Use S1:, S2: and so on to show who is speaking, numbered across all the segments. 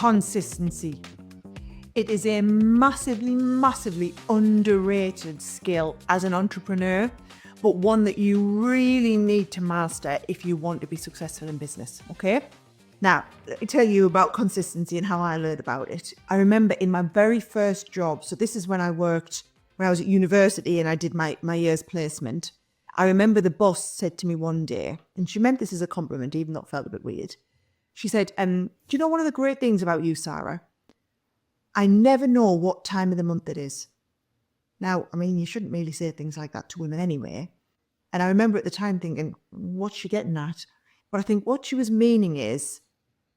S1: Consistency. It is a massively, massively underrated skill as an entrepreneur, but one that you really need to master if you want to be successful in business, okay? Now, let me tell you about consistency and how I learned about it. I remember in my very first job, so this is when I was at university and I did my year's placement. I remember the boss said to me one day, and she meant this as a compliment, even though it felt a bit weird. She said, do you know one of the great things about you, Sarah? I never know what time of the month it is. Now, I mean, you shouldn't really say things like that to women anyway. And I remember at the time thinking, what's she getting at? But I think what she was meaning is,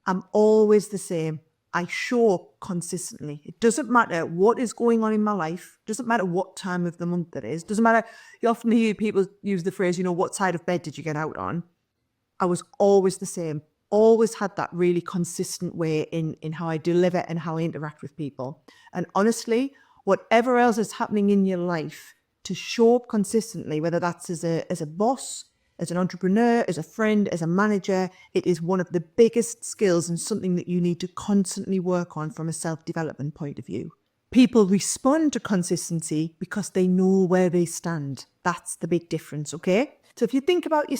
S1: I'm always the same. I show up consistently. It doesn't matter what is going on in my life. It doesn't matter what time of the month it is. It doesn't matter. You often hear people use the phrase, what side of bed did you get out on? I was always the same. Always had that really consistent way in how I deliver and how I interact with people. And honestly, whatever else is happening in your life, to show up consistently, whether that's as a boss, as an entrepreneur, as a friend, as a manager, it is one of the biggest skills and something that you need to constantly work on from a self-development point of view. People respond to consistency because they know where they stand. That's the big difference, okay? So if you think about your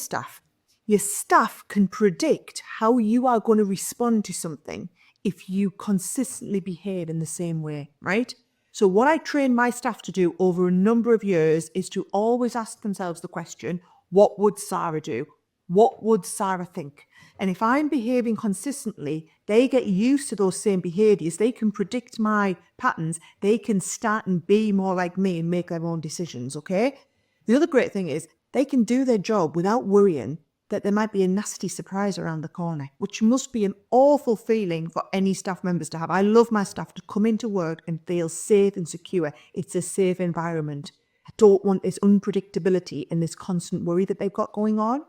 S1: staff can predict how you are going to respond to something if you consistently behave in the same way, right? So what I train my staff to do over a number of years is to always ask themselves the question, what would Sarah do? What would Sarah think? And if I'm behaving consistently, they get used to those same behaviors. They can predict my patterns. They can start and be more like me and make their own decisions, okay? The other great thing is they can do their job without worrying that there might be a nasty surprise around the corner, which must be an awful feeling for any staff members to have. I love my staff to come into work and feel safe and secure. It's a safe environment. I don't want this unpredictability and this constant worry that they've got going on.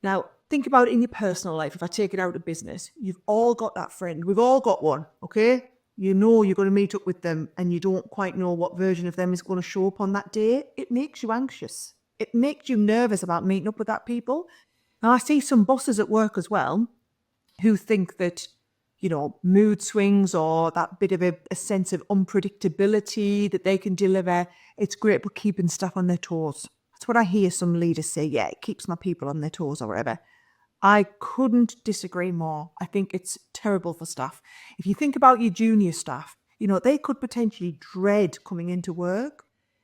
S1: Now, think about it in your personal life. If I take it out of business, you've all got that friend. We've all got one, okay? You know you're going to meet up with them and you don't quite know what version of them is going to show up on that day. It makes you anxious. It makes you nervous about meeting up with that people. Now, I see some bosses at work as well who think that, mood swings or that bit of a sense of unpredictability that they can deliver, it's great for keeping staff on their toes. That's what I hear some leaders say. Yeah, it keeps my people on their toes or whatever. I couldn't disagree more. I think it's terrible for staff. If you think about your junior staff, they could potentially dread coming into work.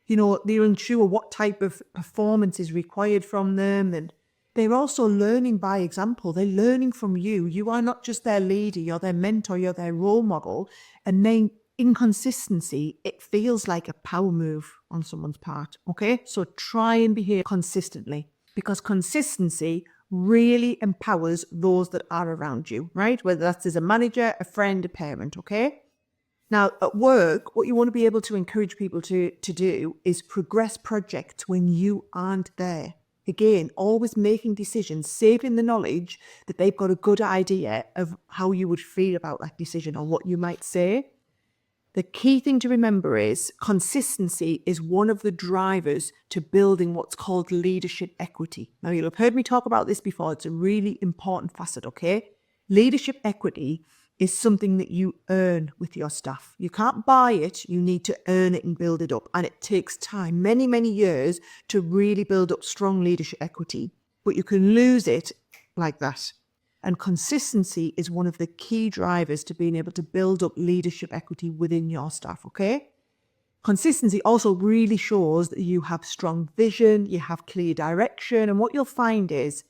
S1: They're unsure what type of performance is required from them. And they're also learning by example. They're learning from you. You are not just their leader, you're their mentor, you're their role model. And then inconsistency, it feels like a power move on someone's part. Okay? So try and behave consistently, because consistency really empowers those that are around you, right? Whether that's as a manager, a friend, a parent, okay? Now, at work, what you want to be able to encourage people to do is progress projects when you aren't there. Again, always making decisions, saving the knowledge that they've got a good idea of how you would feel about that decision or what you might say. The key thing to remember is consistency is one of the drivers to building what's called leadership equity. Now, you'll have heard me talk about this before. It's a really important facet, okay? Leadership equity is something that you earn with your staff. You can't buy it, you need to earn it and build it up. And it takes time, many, many years to really build up strong leadership equity. But you can lose it like that. And consistency is one of the key drivers to being able to build up leadership equity within your staff, okay? Consistency also really shows that you have strong vision, you have clear direction. And what you'll find is,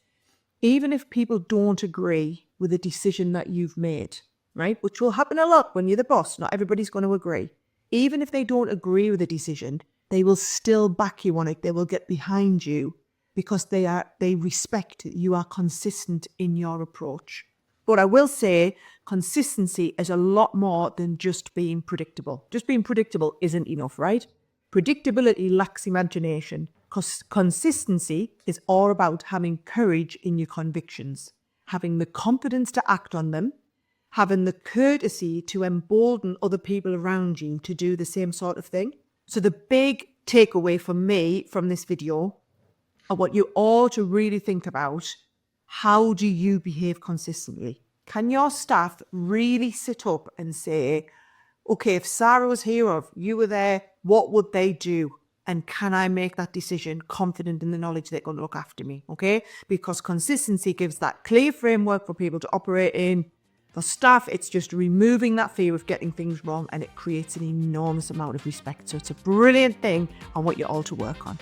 S1: even if people don't agree with a decision that you've made, right? Which will happen a lot when you're the boss. Not everybody's going to agree. Even if they don't agree with a decision, they will still back you on it. They will get behind you because they respect that you are consistent in your approach. But I will say consistency is a lot more than just being predictable. Just being predictable isn't enough, right? Predictability lacks imagination. Because consistency is all about having courage in your convictions, having the confidence to act on them, having the courtesy to embolden other people around you to do the same sort of thing. So the big takeaway for me from this video, I want you all to really think about, how do you behave consistently? Can your staff really sit up and say, okay, if Sarah was here or if you were there, what would they do? And can I make that decision confident in the knowledge they're going to look after me? Okay? Because consistency gives that clear framework for people to operate in. For staff, it's just removing that fear of getting things wrong, and it creates an enormous amount of respect. So it's a brilliant thing. I want you all to work on.